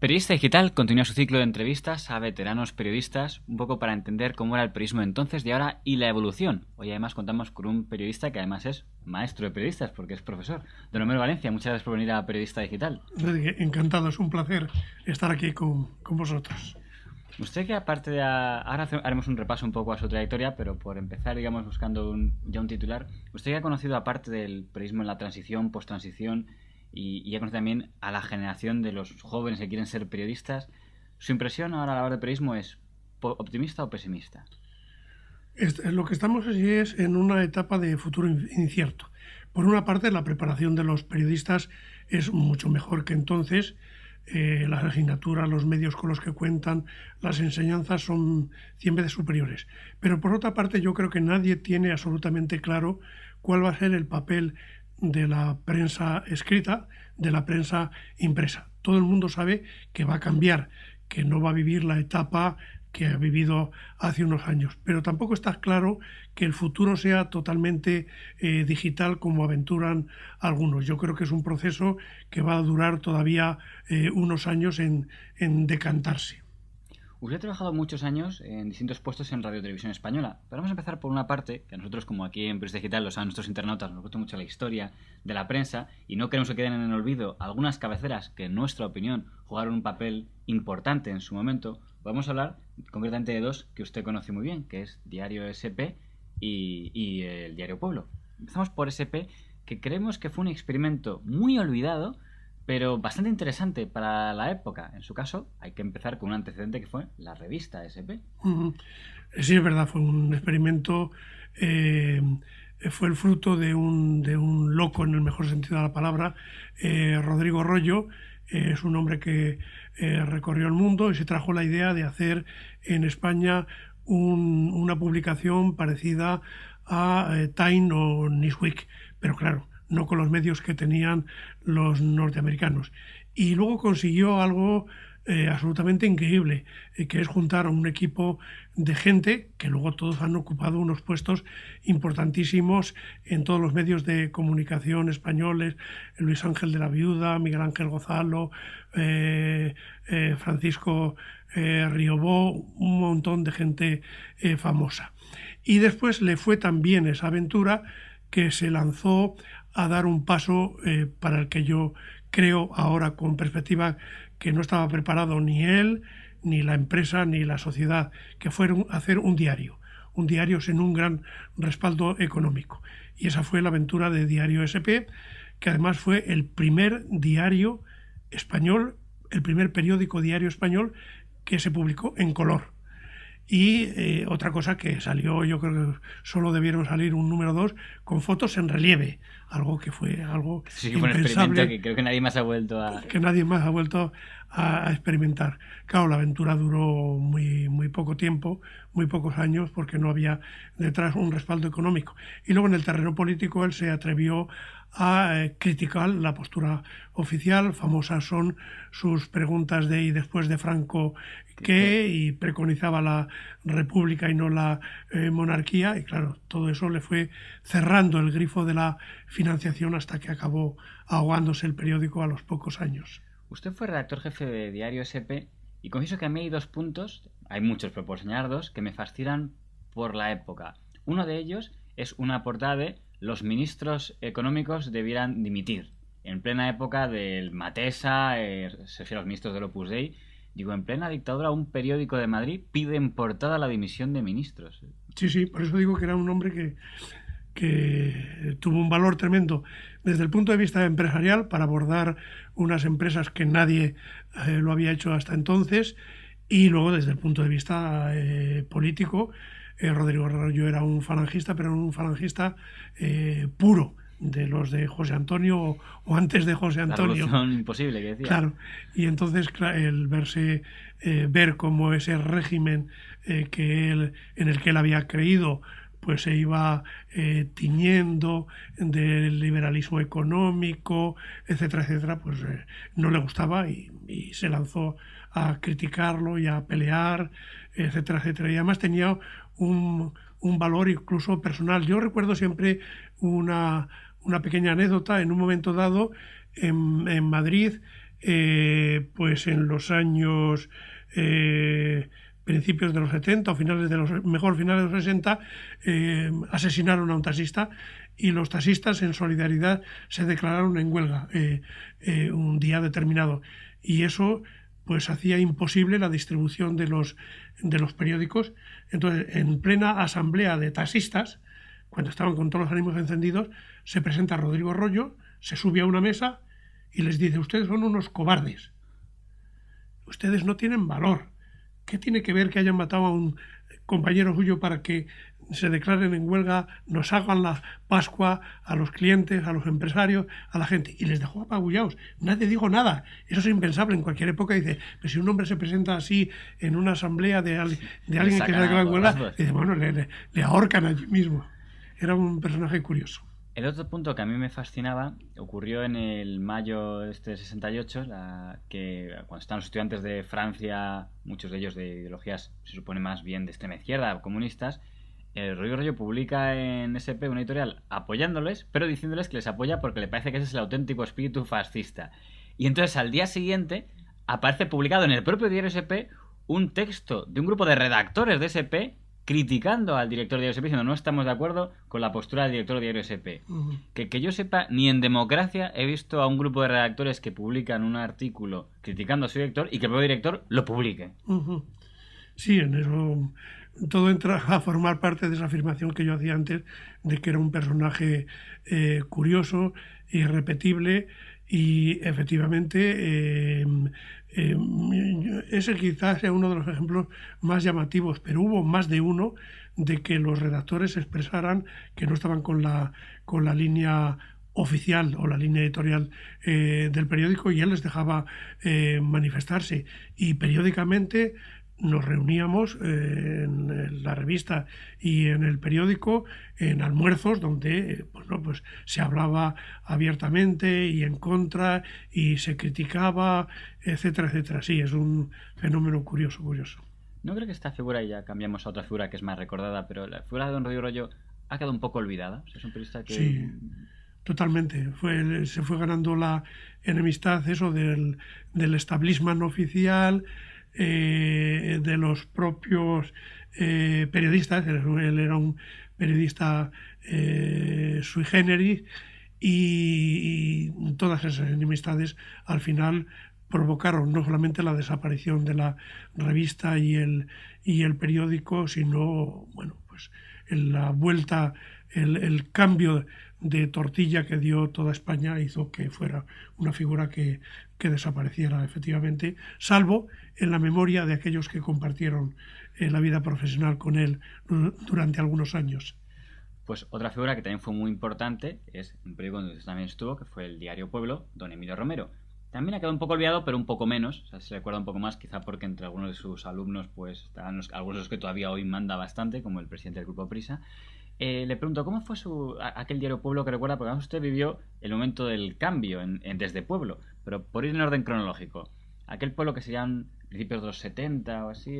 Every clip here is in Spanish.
Periodista Digital continúa su ciclo de entrevistas a veteranos periodistas, un poco para entender cómo era el periodismo de entonces, de ahora y la evolución. Hoy además contamos con un periodista que además es maestro de periodistas, porque es profesor. Don Homero Valencia, muchas gracias por venir a Periodista Digital. Encantado, es un placer estar aquí con vosotros. Usted que aparte de... Ahora haremos un repaso un poco a su trayectoria, pero por empezar, digamos, buscando ya un titular. Usted que ha conocido, aparte del periodismo en la transición, post-transición, y ya conoce también a la generación de los jóvenes que quieren ser periodistas, ¿su impresión ahora a la hora de periodismo es optimista o pesimista? Lo que estamos así es en una etapa de futuro incierto. Por una parte, la preparación de los periodistas es mucho mejor que entonces. Las asignaturas, los medios con los que cuentan, las enseñanzas son 100 veces superiores. Pero por otra parte, yo creo que nadie tiene absolutamente claro cuál va a ser el papel de la prensa escrita, de la prensa impresa. Todo el mundo sabe que va a cambiar, que no va a vivir la etapa que ha vivido hace unos años, pero tampoco está claro que el futuro sea totalmente digital como aventuran algunos. Yo creo que es un proceso que va a durar todavía unos años en decantarse. Usted ha trabajado muchos años en distintos puestos en Radio Televisión Española, pero vamos a empezar por una parte que a nosotros, como aquí en Periodista Digital, a nuestros internautas nos gusta mucho la historia de la prensa y no queremos que queden en el olvido algunas cabeceras que en nuestra opinión jugaron un papel importante en su momento. Vamos a hablar concretamente de dos que usted conoce muy bien, que es Diario SP y el Diario Pueblo. Empezamos por SP, que creemos que fue un experimento muy olvidado, pero bastante interesante para la época. En su caso, hay que empezar con un antecedente que fue la revista SP. Sí, es verdad, fue un experimento, fue el fruto de un loco, en el mejor sentido de la palabra, Rodrigo Rollo. Es un hombre que recorrió el mundo y se trajo la idea de hacer en España una publicación parecida a Time o Newsweek, pero claro, no con los medios que tenían los norteamericanos. Y luego consiguió algo absolutamente increíble, que es juntar a un equipo de gente que luego todos han ocupado unos puestos importantísimos en todos los medios de comunicación españoles: Luis Ángel de la Viuda, Miguel Ángel Gozalo, Francisco Riobó, un montón de gente famosa. Y después le fue tan bien esa aventura que se lanzó a dar un paso para el que yo creo ahora con perspectiva que no estaba preparado ni él, ni la empresa, ni la sociedad, que fue hacer un diario sin un gran respaldo económico. Y esa fue la aventura de Diario SP, que además fue el primer diario español, el primer periódico diario español que se publicó en color. Y otra cosa que salió, yo creo que solo debieron salir un número 2 con fotos en relieve, algo que fue algo sí, que fue un experimento que creo que nadie más ha vuelto a... Que nadie más ha vuelto a experimentar. Claro, la aventura duró muy poco tiempo, muy pocos años, porque no había detrás un respaldo económico. Y luego en el terreno político él se atrevió a criticar la postura oficial. Famosas son sus preguntas de ¿y después de Franco qué? Y preconizaba la república y no la monarquía. Y claro, todo eso le fue cerrando el grifo de la financiación hasta que acabó ahogándose el periódico a los pocos años. Usted fue redactor jefe de Diario SP y confieso que a mí hay dos puntos, hay muchos, pero por señalar dos, que me fascinan por la época. Uno de ellos es una portada de los ministros económicos debieran dimitir. En plena época del Matesa, se refiere a los ministros del Opus Dei. Digo, en plena dictadura, un periódico de Madrid pide en portada la dimisión de ministros. Sí, por eso digo que era un hombre que tuvo un valor tremendo desde el punto de vista empresarial para abordar unas empresas que nadie lo había hecho hasta entonces, y luego desde el punto de vista político. Rodrigo Rollo era un falangista, pero un falangista puro, de los de José Antonio o antes de José Antonio. La revolución imposible, que decía. Claro, y entonces el ver cómo ese régimen en el que él había creído pues se iba tiñendo del liberalismo económico, etcétera, pues no le gustaba y se lanzó a criticarlo y a pelear, etcétera. Y además tenía un valor incluso personal. Yo recuerdo siempre una pequeña anécdota. En un momento dado, en Madrid, pues en los años principios de los 70 o finales de los 60, asesinaron a un taxista, y los taxistas en solidaridad se declararon en huelga un día determinado, y eso pues hacía imposible la distribución de los periódicos. Entonces, en plena asamblea de taxistas, cuando estaban con todos los ánimos encendidos, se presenta Rodrigo Rollo, se sube a una mesa y les dice: ustedes son unos cobardes, ustedes no tienen valor. ¿Qué tiene que ver que hayan matado a un compañero suyo para que se declaren en huelga, nos hagan la Pascua a los clientes, a los empresarios, a la gente? Y les dejó apabullados. Nadie dijo nada. Eso es impensable en cualquier época. Dice, pero si un hombre se presenta así en una asamblea de alguien que se declara en huelga, dice, bueno, le ahorcan allí mismo. Era un personaje curioso. El otro punto que a mí me fascinaba ocurrió en el mayo de 68, que cuando estaban los estudiantes de Francia, muchos de ellos de ideologías, se supone más bien de extrema izquierda, comunistas, Rodrigo Rollo publica en SP una editorial apoyándoles, pero diciéndoles que les apoya porque le parece que ese es el auténtico espíritu fascista. Y entonces al día siguiente aparece publicado en el propio diario SP un texto de un grupo de redactores de SP criticando al director de Diario SP, diciendo no estamos de acuerdo con la postura del director de Diario SP. Que yo sepa, ni en democracia he visto a un grupo de redactores que publican un artículo criticando a su director y que el propio director lo publique. Sí, en eso todo entra a formar parte de esa afirmación que yo hacía antes, de que era un personaje curioso, irrepetible, y efectivamente ese quizás sea uno de los ejemplos más llamativos, pero hubo más de uno de que los redactores expresaran que no estaban con la línea oficial o la línea editorial del periódico, y él les dejaba manifestarse, y periódicamente nos reuníamos en la revista y en el periódico en almuerzos donde pues se hablaba abiertamente y en contra y se criticaba, etcétera, etcétera. Sí, es un fenómeno curioso. No creo que esta figura, y ya cambiamos a otra figura que es más recordada, pero la figura de don Rodrigo Rollo ha quedado un poco olvidada. O sea, es un periodista que... Sí, totalmente. Se fue ganando la enemistad eso del establishment oficial, de los propios periodistas. Él era un periodista sui generis, y todas esas enemistades al final provocaron no solamente la desaparición de la revista y el periódico, sino pues la vuelta, el cambio de tortilla que dio toda España hizo que fuera una figura que desapareciera efectivamente, salvo en la memoria de aquellos que compartieron la vida profesional con él durante algunos años. Pues otra figura que también fue muy importante es un periódico donde también estuvo, que fue el Diario Pueblo, don Emilio Romero. También ha quedado un poco olvidado, pero un poco menos. O sea, se recuerda un poco más, quizá porque entre algunos de sus alumnos pues estaban algunos de los que todavía hoy manda bastante, como el presidente del Grupo Prisa. Le pregunto, ¿cómo fue aquel Diario Pueblo que recuerda? Porque además usted vivió el momento del cambio desde Pueblo, pero por ir en orden cronológico. Aquel pueblo que serían principios de los 70 o así...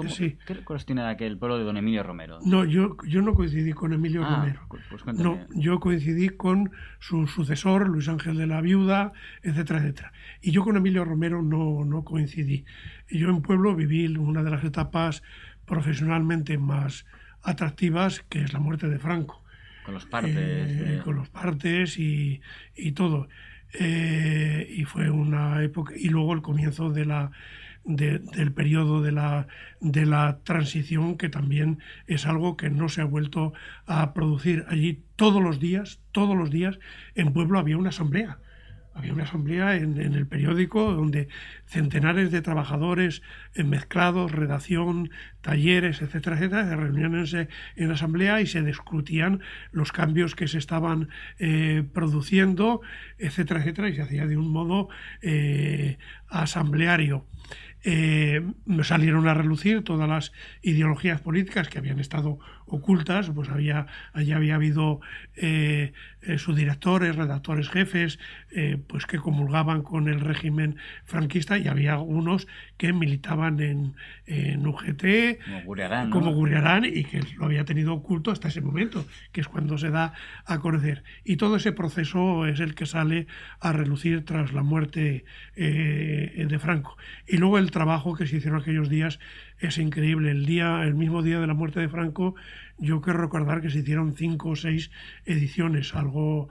Sí. ¿Qué recuerdos tiene de aquel pueblo de don Emilio Romero? No, yo no coincidí con Emilio Romero. Pues cuéntame. No, yo coincidí con su sucesor, Luis Ángel de la Viuda, etcétera, etcétera. Y yo con Emilio Romero no coincidí. Yo en Pueblo viví una de las etapas profesionalmente más atractivas, que es la muerte de Franco. Con los partes. Con los partes y todo. Y fue una época... Y luego el comienzo del periodo de la transición, que también es algo que no se ha vuelto a producir. Allí todos los días en Pueblo había una asamblea. Había una asamblea en el periódico donde centenares de trabajadores mezclados, redacción, talleres, etcétera, etcétera, se reunían en la asamblea y se discutían los cambios que se estaban produciendo, etcétera, etcétera, y se hacía de un modo asambleario. Salieron a relucir todas las ideologías políticas que habían estado ocultas, pues allí había habido subdirectores, redactores jefes, pues que comulgaban con el régimen franquista, y había algunos que militaban en UGT, como Gurriarán, y que lo había tenido oculto hasta ese momento, que es cuando se da a conocer. Y todo ese proceso es el que sale a relucir tras la muerte de Franco. Y luego el trabajo que se hicieron aquellos días es increíble. El mismo día de la muerte de Franco, yo quiero recordar que se hicieron 5 o 6 ediciones, algo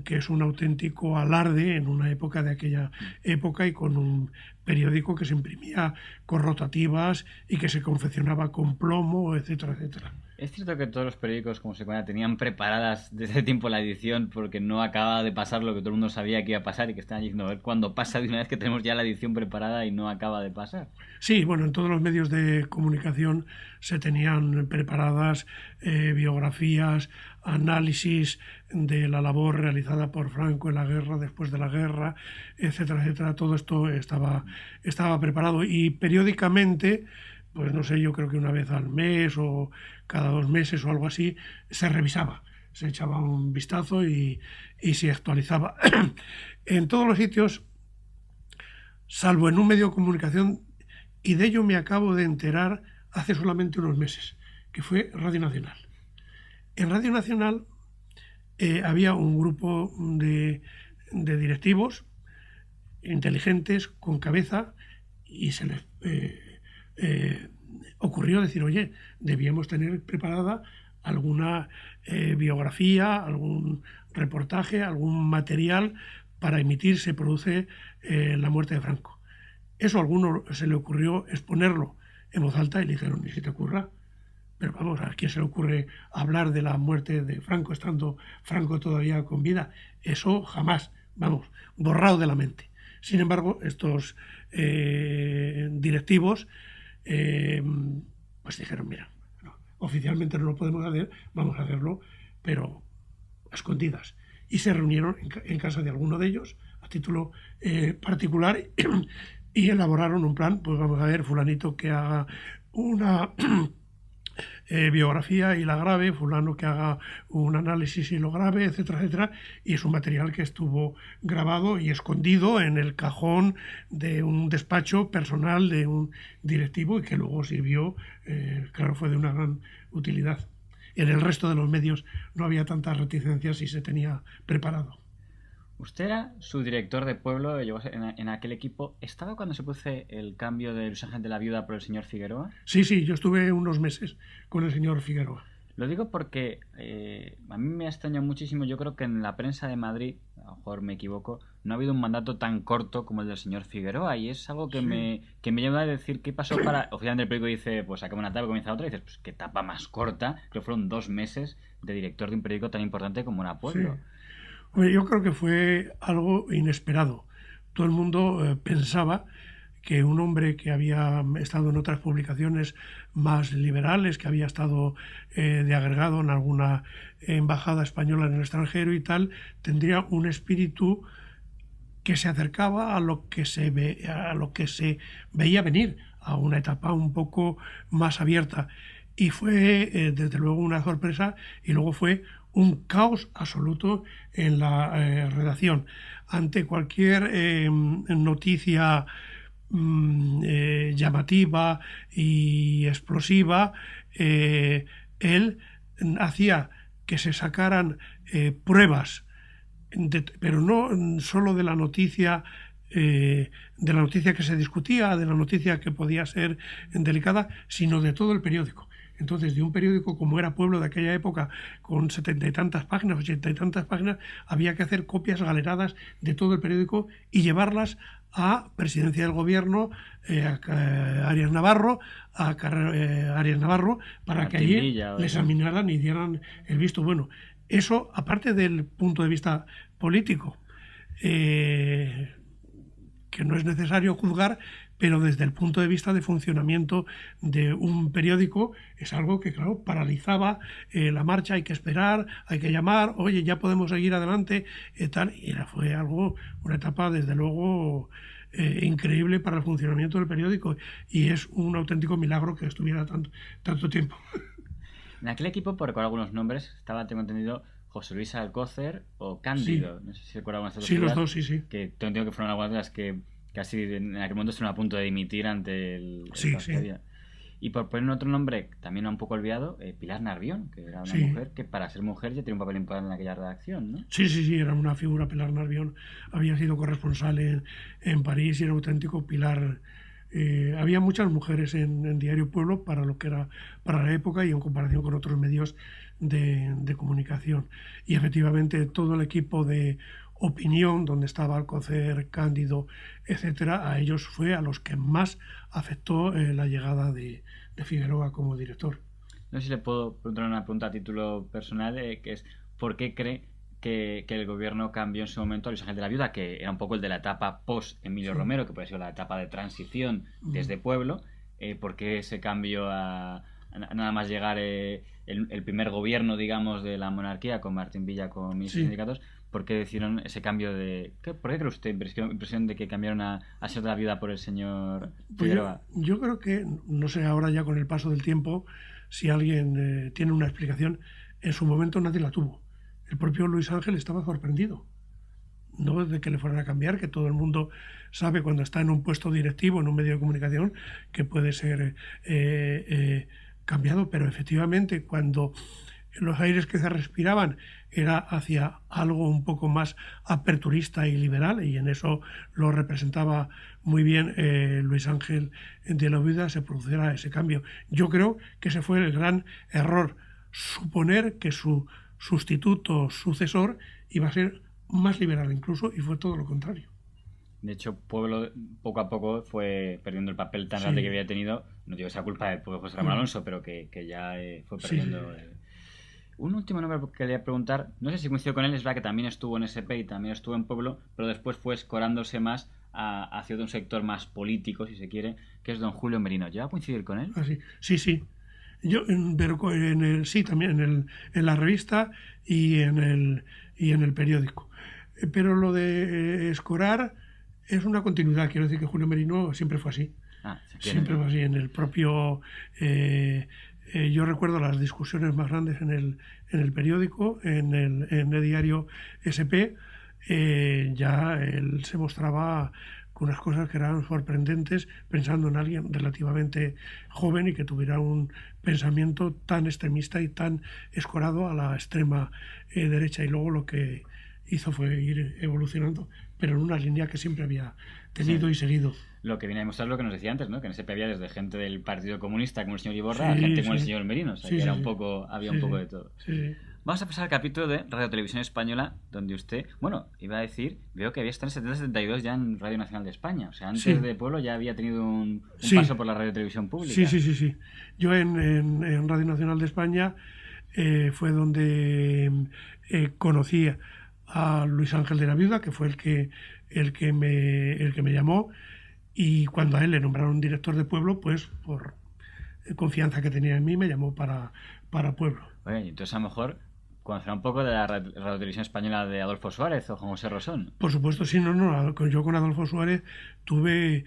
que es un auténtico alarde en una época de aquella época, y con un periódico que se imprimía con rotativas y que se confeccionaba con plomo, etcétera, etcétera. Es cierto que todos los periódicos, como se cuenta, tenían preparadas desde tiempo la edición, porque no acababa de pasar lo que todo el mundo sabía que iba a pasar, y que estaban diciendo a ver cuándo pasa, de una vez que tenemos ya la edición preparada y no acaba de pasar. Sí, bueno, en todos los medios de comunicación se tenían preparadas biografías, análisis de la labor realizada por Franco en la guerra, después de la guerra, etcétera, etcétera. Todo esto estaba preparado, y periódicamente, pues no sé, yo creo que una vez al mes o cada 2 meses o algo así, se revisaba, se echaba un vistazo y se actualizaba. En todos los sitios, salvo en un medio de comunicación, y de ello me acabo de enterar hace solamente unos meses, que fue Radio Nacional. En Radio Nacional había un grupo de directivos inteligentes, con cabeza, y se les ocurrió decir, oye, debíamos tener preparada alguna biografía, algún reportaje, algún material para emitir. Se produce la muerte de Franco. Eso a alguno se le ocurrió exponerlo en voz alta, y le dijeron, ni se te ocurra. Pero vamos, ¿a quién se le ocurre hablar de la muerte de Franco estando Franco todavía con vida? Eso jamás, vamos, borrado de la mente. Sin embargo, estos directivos pues dijeron, mira, no, oficialmente no lo podemos hacer, vamos a hacerlo, pero a escondidas. Y se reunieron en casa de alguno de ellos, a título particular, y elaboraron un plan. Pues vamos a ver, fulanito que haga una biografía y la grabe, fulano que haga un análisis y lo grabe, etcétera, etcétera. Y es un material que estuvo grabado y escondido en el cajón de un despacho personal de un directivo, y que luego sirvió, claro, fue de una gran utilidad. En el resto de los medios no había tantas reticencias y se tenía preparado. Usted era subdirector de pueblo, llegó en aquel equipo. ¿Estaba cuando se produjo el cambio de Luis Ángel de la Viuda por el señor Figueroa? Sí, yo estuve unos meses con el señor Figueroa. Lo digo porque a mí me ha extrañado muchísimo. Yo creo que en la prensa de Madrid, a lo mejor me equivoco, no ha habido un mandato tan corto como el del señor Figueroa, y es algo que me lleva a decir qué pasó para... Oficialmente el periódico dice, pues acaba una etapa, comienza otra, y dices, pues qué etapa más corta. Creo que fueron 2 meses de director de un periódico tan importante como era Pueblo. Sí. Yo creo que fue algo inesperado. Todo el mundo pensaba que un hombre que había estado en otras publicaciones más liberales, que había estado de agregado en alguna embajada española en el extranjero y tal, tendría un espíritu que se acercaba a lo que se veía venir, a una etapa un poco más abierta. Y fue, desde luego, una sorpresa, y luego fue un caos absoluto en la redacción. Ante cualquier noticia llamativa y explosiva, él hacía que se sacaran pruebas, pero no solo de la noticia que se discutía, de la noticia que podía ser delicada, sino de todo el periódico. Entonces, de un periódico como era Pueblo de aquella época, con 70 y tantas páginas, 80 y tantas páginas, había que hacer copias galeradas de todo el periódico y llevarlas a Presidencia del Gobierno, a Arias Navarro, para que allí le examinaran y dieran el visto bueno. Eso, aparte del punto de vista político, que no es necesario juzgar, pero desde el punto de vista de funcionamiento de un periódico es algo que, claro, paralizaba la marcha. Hay que esperar, hay que llamar, oye, ya podemos seguir adelante, tal. Y fue una etapa, desde luego, increíble para el funcionamiento del periódico, y es un auténtico milagro que estuviera tanto tiempo. En aquel equipo, por recordar algunos nombres, estaba, tengo entendido, José Luis Alcócer o Cándido. Sí, No sé si recuerda algunas de estas sí, los figuras. dos, sí, sí. Que tengo entendido que fueron algunas de las que casi en aquel momento estuvieron a punto de dimitir ante el Sí, caos que sí, había. Y por poner otro nombre, también un poco olvidado, Pilar Narvión, que era una sí. mujer que para ser mujer ya tiene un papel importante en aquella redacción, ¿no? Sí, sí, sí, era una figura. Pilar Narvión había sido corresponsal en París y era un auténtico pilar. Había muchas mujeres en Diario Pueblo para lo que era para la época y en comparación con otros medios de comunicación. Y efectivamente todo el equipo de opinión, donde estaba Alcocer, Cándido, etcétera, a ellos fue a los que más afectó la llegada de Figueroa como director. No sé si le puedo preguntar una pregunta a título personal, que es ¿por qué cree que el gobierno cambió en su momento a Luis Ángel de la Viuda, que era un poco el de la etapa post-Emilio Sí. Romero, que puede ser la etapa de transición Mm. desde Pueblo? ¿Por qué ese cambio a nada más llegar el primer gobierno, digamos, de la monarquía, con Martín Villa, con ministros y Sí. sindicatos? ¿Por qué decidieron ese cambio de... ¿Por qué cree usted impresión de que cambiaron a ser de la Viuda por el señor Pues Figueroa? yo creo que, no sé ahora ya con el paso del tiempo, si alguien tiene una explicación, en su momento nadie la tuvo. El propio Luis Ángel estaba sorprendido, no de que le fueran a cambiar, que todo el mundo sabe cuando está en un puesto directivo, en un medio de comunicación, que puede ser cambiado, pero efectivamente cuando los aires que se respiraban era hacia algo un poco más aperturista y liberal, y en eso lo representaba muy bien Luis Ángel de la Viuda, se produciera ese cambio. Yo creo que ese fue el gran error, suponer que su sustituto, sucesor, iba a ser más liberal incluso, y fue todo lo contrario. De hecho, Pueblo poco a poco fue perdiendo el papel tan grande que Sí, había tenido. No digo esa culpa de José Ramón mm, Alonso, pero que ya fue sí, sí, perdiendo. Un último nombre que quería preguntar, no sé si coincidió con él, es verdad que también estuvo en SP y también estuvo en Pueblo, pero después fue escorándose más hacia un sector más político, si se quiere, que es don Julio Merino. ¿Ya va a coincidir con él? así, sí, sí. Yo, pero en el, sí, también en la revista y en el periódico. Pero lo de escorar es una continuidad. Quiero decir que Julio Merino siempre fue así. Ah, se Siempre quiere. fue así. En el propio. Yo recuerdo las discusiones más grandes en el periódico, en el diario SP. Ya él se mostraba con unas cosas que eran sorprendentes, pensando en alguien relativamente joven y que tuviera un pensamiento tan extremista y tan escorado a la extrema derecha. Y luego lo que hizo fue ir evolucionando, pero en una línea que siempre había Sí. tenido y seguido. Lo que viene a demostrar lo que nos decía antes, ¿no? Que en SP había desde gente del Partido Comunista como el señor Iborra a Sí, gente como el sí, señor Merino. O sea, sí, que sí, era un sí, poco, había un sí, poco sí, de todo. sí, sí. Vamos a pasar al capítulo de Radio Televisión Española, donde usted, bueno, iba a decir, veo que había estado en 70-72 ya en Radio Nacional de España. O sea, antes Sí, de Pueblo ya había tenido un sí, paso por la Radio Televisión sí, Pública. sí, sí, sí. Yo en Radio Nacional de España fue donde conocí a Luis Ángel de la Viuda, que fue el que me llamó, y cuando a él le nombraron director de Pueblo, pues por confianza que tenía en mí, me llamó para Pueblo. Oye, entonces a lo mejor conocerá un poco de la Radio Televisión Española de Adolfo Suárez o Juan José Rosón. Por supuesto, sí, no, no. Yo con Adolfo Suárez tuve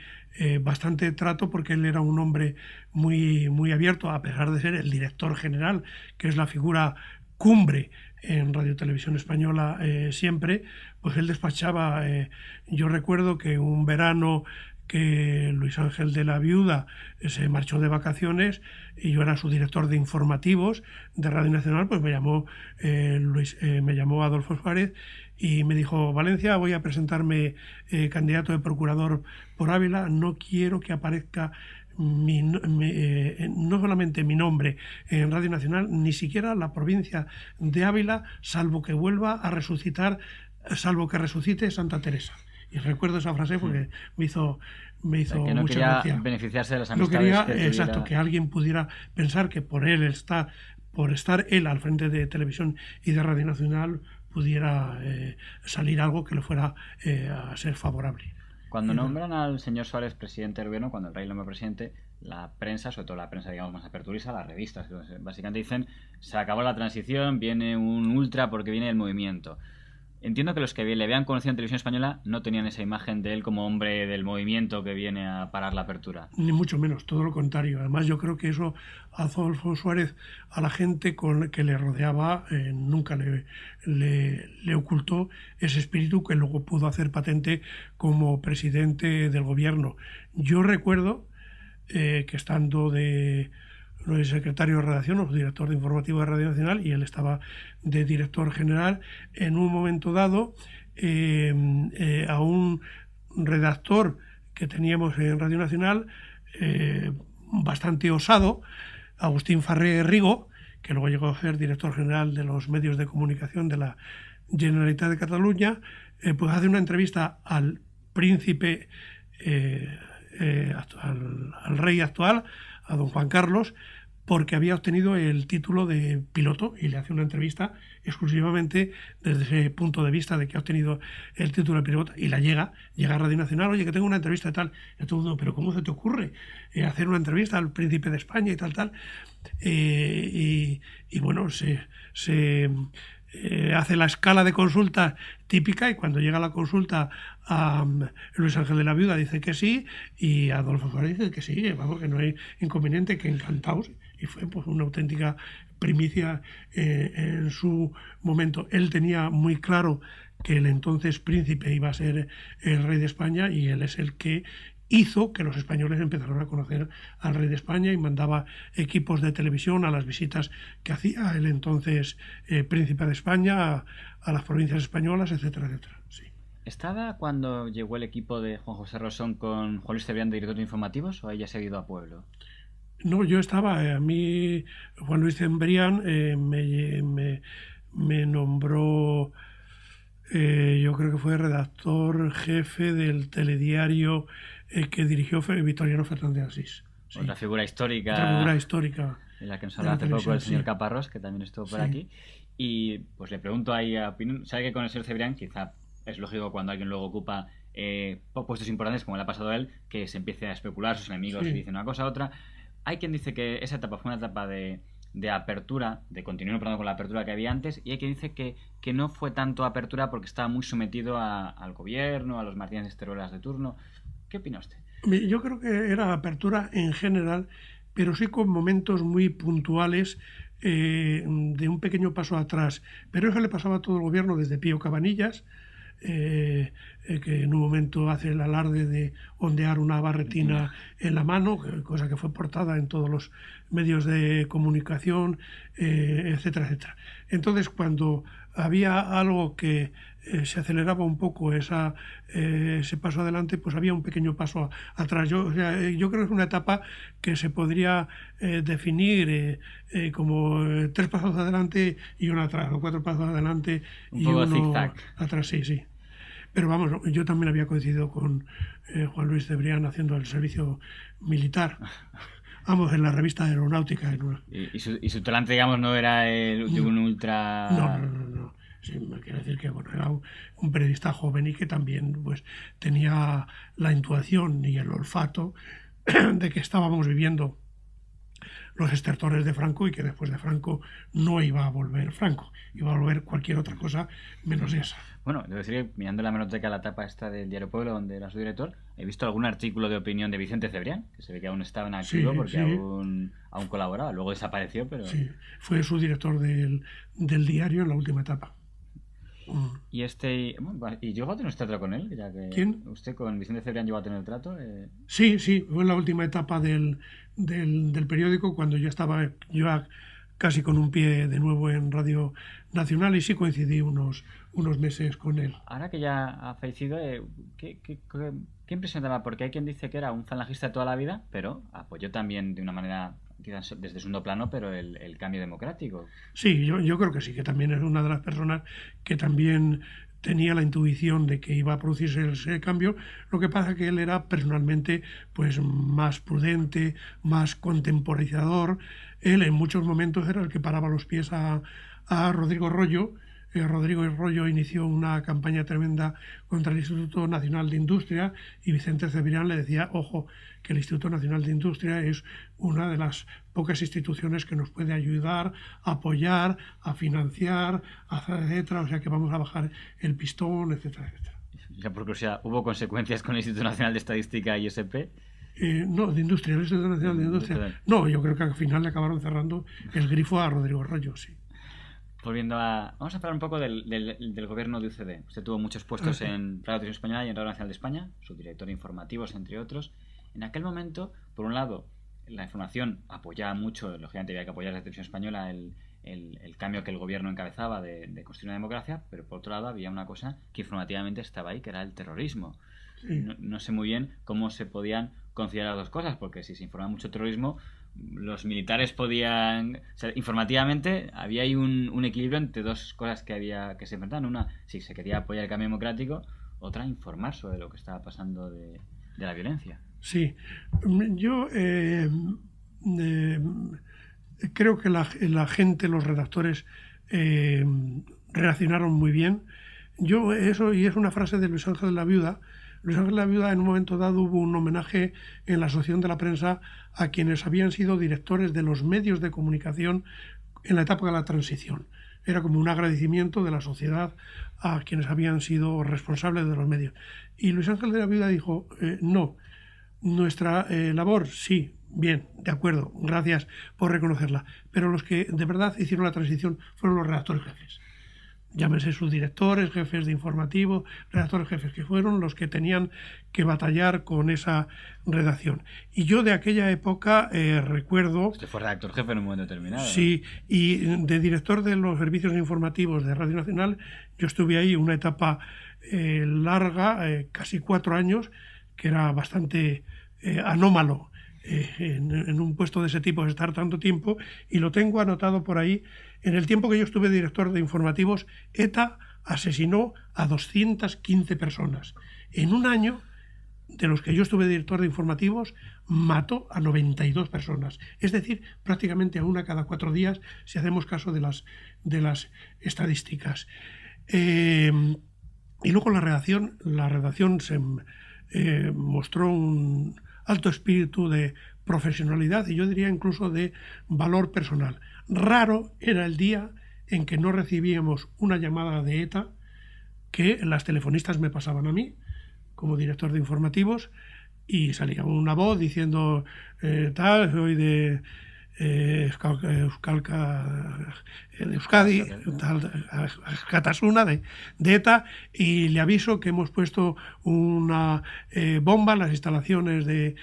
bastante trato porque él era un hombre muy, muy abierto, a pesar de ser el director general, que es la figura cumbre en Radio Televisión Española siempre, pues él despachaba. Yo recuerdo que un verano que Luis Ángel de la Viuda se marchó de vacaciones y yo era su director de informativos de Radio Nacional, pues me llamó Adolfo Suárez y me dijo: Valencia, voy a presentarme candidato de procurador por Ávila, no quiero que aparezca no solamente mi nombre en Radio Nacional, ni siquiera la provincia de Ávila, salvo que vuelva a resucitar, salvo que resucite Santa Teresa. Y recuerdo esa frase porque me O sea, hizo que no mucha quería gracia. beneficiarse de las No amistades quería, que tuviera. exacto, que alguien pudiera pensar que por estar él al frente de Televisión y de Radio Nacional, pudiera salir algo que le fuera a ser favorable. Cuando nombran al señor Suárez presidente del gobierno, cuando el rey lo nombra presidente, la prensa, sobre todo la prensa, digamos, más aperturista, las revistas, básicamente dicen: se acabó la transición, viene un ultra porque viene el movimiento. Entiendo que los que le habían conocido en televisión española no tenían esa imagen de él como hombre del movimiento que viene a parar la apertura. Ni mucho menos, todo lo contrario. Además, yo creo que eso a Adolfo Suárez, a la gente con que le rodeaba, nunca le ocultó ese espíritu que luego pudo hacer patente como presidente del gobierno. Yo recuerdo que estando de secretario de redacción o director de informativo de Radio Nacional, y él estaba de director general, en un momento dado a un redactor que teníamos en Radio Nacional, bastante osado, Agustín Farré Rigo, que luego llegó a ser director general de los medios de comunicación de la Generalitat de Cataluña, pues hace una entrevista al príncipe, al rey actual, a don Juan Carlos, porque había obtenido el título de piloto, y le hace una entrevista exclusivamente desde ese punto de vista de que ha obtenido el título de piloto, y llega a Radio Nacional: oye, que tengo una entrevista y tal. Y todo el mundo: pero ¿cómo se te ocurre hacer una entrevista al príncipe de España y tal? Y bueno, se hace la escala de consulta típica, y cuando llega la consulta a Luis Ángel de la Viuda dice que sí, y Adolfo Suárez dice que sí, vamos, que no hay inconveniente, que encantados. Y fue pues una auténtica primicia en su momento. Él tenía muy claro que el entonces príncipe iba a ser el rey de España, y él es el que hizo que los españoles empezaron a conocer al rey de España, y mandaba equipos de televisión a las visitas que hacía el entonces príncipe de España a las provincias españolas, etcétera, etcétera. Sí. ¿Estaba cuando llegó el equipo de Juan José Rosón con Juan Luis Cebrián de director de informativos, o ella se ha ido a pueblo? No, yo estaba, a mí Juan Luis Cebrián me nombró, yo creo que fue redactor jefe del telediario que dirigió Victoriano Fernández de Asís. Sí. Otra figura histórica. Otra figura histórica. En la que nos hablaba hace poco el señor Caparrós, que también estuvo por aquí. Y pues le pregunto ahí a opinión. Sabe que con el señor Cebrián, quizá es lógico cuando alguien luego ocupa puestos importantes, como le ha pasado a él, que se empiece a especular, sus enemigos y dicen una cosa u otra. Hay quien dice que esa etapa fue una etapa de apertura, de continuar operando con la apertura que había antes, y hay quien dice que no fue tanto apertura porque estaba muy sometido al gobierno, a los Martínez Esteruelas de turno. ¿Qué opina usted? Yo creo que era apertura en general, pero sí con momentos muy puntuales de un pequeño paso atrás. Pero eso le pasaba a todo el gobierno, desde Pío Cabanillas, que en un momento hace el alarde de ondear una barretina en la mano, cosa que fue portada en todos los medios de comunicación, etcétera, etcétera. Entonces, cuando había algo que se aceleraba un poco ese paso adelante, pues había un pequeño paso atrás. Yo creo que es una etapa que se podría definir como 3 pasos adelante y uno atrás, o 4 pasos adelante y uno zigzag atrás, sí. Pero vamos, yo también había coincidido con Juan Luis Cebrián haciendo el servicio militar. Vamos, en la revista Aeronáutica. ¿Y su talante, digamos, no era de un ultra...? No. Sí, me quiere decir que bueno, era un periodista joven y que también pues tenía la intuición y el olfato de que estábamos viviendo los estertores de Franco, y que después de Franco no iba a volver Franco, iba a volver cualquier otra cosa menos esa. Bueno, debo decir que mirando la hemeroteca, la etapa esta del Diario Pueblo, donde era su director, he visto algún artículo de opinión de Vicente Cebrián, que se ve que aún estaba en activo, porque aún colaboraba, luego desapareció, pero... Sí, fue su director del diario en la última etapa. Y llegó a tener trato con él, ya que... ¿Quién? ¿Usted con Vicente Cebrián llegó a tener trato? Sí, fue en la última etapa del periódico, cuando yo estaba casi con un pie de nuevo en Radio Nacional, y sí coincidí unos meses con él. Ahora que ya ha fallecido, ¿qué impresión daba? Porque hay quien dice que era un falangista de toda la vida, pero apoyó también de una manera, quizás desde segundo plano, pero el cambio democrático. Sí, yo creo que sí, que también es una de las personas que también tenía la intuición de que iba a producirse ese cambio. Lo que pasa es que él era personalmente pues más prudente, más contemporizador. Él en muchos momentos era el que paraba los pies a Rodrigo Rollo Rodrigo Rollo inició una campaña tremenda contra el Instituto Nacional de Industria y Vicente Cebrián le decía, ojo, que el Instituto Nacional de Industria es una de las pocas instituciones que nos puede ayudar, a apoyar, a financiar, etcétera, o sea que vamos a bajar el pistón, etcétera, etcétera. Ya por curiosidad, ¿hubo consecuencias con el Instituto Nacional de Estadística y ISP? No, de industria, el Instituto Nacional de Industria. No, yo creo que al final le acabaron cerrando el grifo a Rodrigo Rollo, sí. Volviendo a... Vamos a hablar un poco del gobierno de UCD. Usted tuvo muchos puestos en Radio Televisión Española y en Radio Nacional de España, subdirector de informativos, entre otros. En aquel momento, por un lado, la información apoyaba mucho, lógicamente había que apoyar a la Televisión Española el cambio que el gobierno encabezaba de construir una democracia, pero por otro lado había una cosa que informativamente estaba ahí, que era el terrorismo. Sí. No sé muy bien cómo se podían conciliar las dos cosas, porque si se informaba mucho terrorismo, los militares podían... O sea, informativamente había ahí un equilibrio entre dos cosas que se enfrentaban. Una, si se quería apoyar el cambio democrático, otra, informar sobre lo que estaba pasando de la violencia. Sí, yo creo que la gente, los redactores, reaccionaron muy bien. Eso, y es una frase de Luis Ángel de la Viuda. Luis Ángel de la Viuda, en un momento dado, hubo un homenaje en la Asociación de la Prensa a quienes habían sido directores de los medios de comunicación en la etapa de la transición. Era como un agradecimiento de la sociedad a quienes habían sido responsables de los medios. Y Luis Ángel de la Viuda dijo, no, nuestra labor, sí, bien, de acuerdo, gracias por reconocerla, pero los que de verdad hicieron la transición fueron los redactores jefes. Llámense sus directores, jefes de informativo, redactores jefes, que fueron los que tenían que batallar con esa redacción. Y yo de aquella época recuerdo... Usted fue redactor jefe en un momento determinado. Sí, y de director de los servicios informativos de Radio Nacional, yo estuve ahí una etapa larga, casi 4 años, que era bastante anómalo en un puesto de ese tipo, estar tanto tiempo, y lo tengo anotado por ahí. En el tiempo que yo estuve director de informativos, ETA asesinó a 215 personas. En un año, de los que yo estuve director de informativos, mató a 92 personas. Es decir, prácticamente a una cada 4 días, si hacemos caso de las estadísticas. Y luego la redacción se mostró un alto espíritu de profesionalidad y yo diría incluso de valor personal. Raro era el día en que no recibíamos una llamada de ETA que las telefonistas me pasaban a mí como director de informativos y salía una voz diciendo soy de Euskadi, Catasuna, de ETA, y le aviso que hemos puesto una bomba en las instalaciones de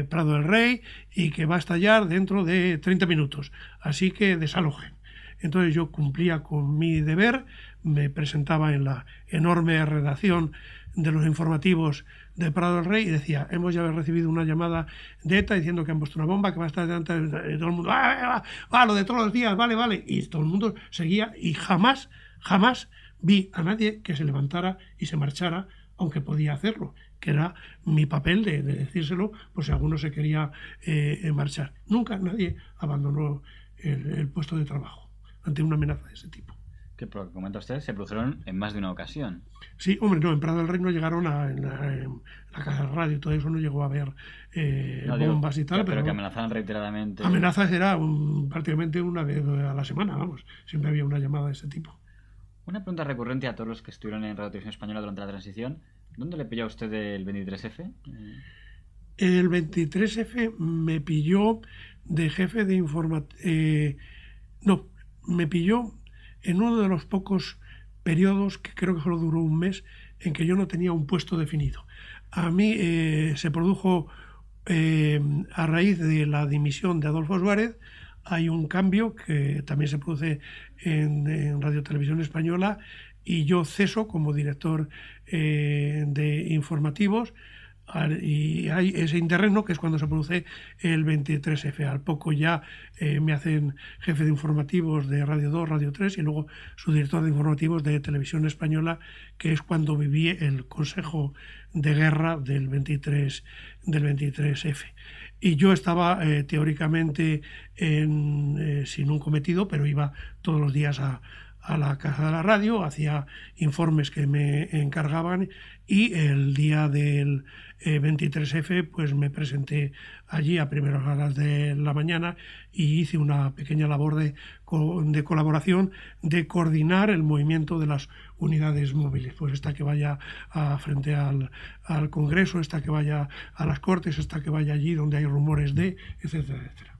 Prado del Rey y que va a estallar dentro de 30 minutos. Así que desalojen. Entonces yo cumplía con mi deber, me presentaba en la enorme redacción de los informativos de Prado del Rey y decía, hemos ya recibido una llamada de ETA diciendo que han puesto una bomba, que va a estar delante de todo el mundo, lo de todos los días, vale, y todo el mundo seguía y jamás vi a nadie que se levantara y se marchara, aunque podía hacerlo, que era mi papel de decírselo, por si alguno se quería marchar. Nunca nadie abandonó el puesto de trabajo ante una amenaza de ese tipo. Que, por lo que comenta usted, se produjeron en más de una ocasión. Sí, hombre, no, en Prado del Rey no llegaron en la casa de radio y todo eso, no llegó a haber bombas y tal. Pero que amenazaban reiteradamente. Amenazas era prácticamente una vez a la semana, vamos. Siempre había una llamada de ese tipo. Una pregunta recurrente a todos los que estuvieron en Radio Televisión Española durante la transición. ¿Dónde le pilló a usted el 23F? El 23F me pilló de jefe de me pilló en uno de los pocos periodos, que creo que solo duró un mes, en que yo no tenía un puesto definido. A mí se produjo, a raíz de la dimisión de Adolfo Suárez, hay un cambio que también se produce en Radio Televisión Española y yo ceso como director de informativos. Y hay ese interregno que es cuando se produce el 23F. Al poco ya me hacen jefe de informativos de Radio 2, Radio 3 y luego su director de informativos de Televisión Española, que es cuando viví el Consejo de Guerra del 23F. Y yo estaba teóricamente sin un cometido, pero iba todos los días a a la Casa de la Radio, hacía informes que me encargaban y el día del 23F pues me presenté allí a primeras horas de la mañana y hice una pequeña labor de colaboración, de coordinar el movimiento de las unidades móviles, pues esta que vaya frente al Congreso, esta que vaya a las Cortes, esta que vaya allí donde hay rumores de, etcétera, etcétera.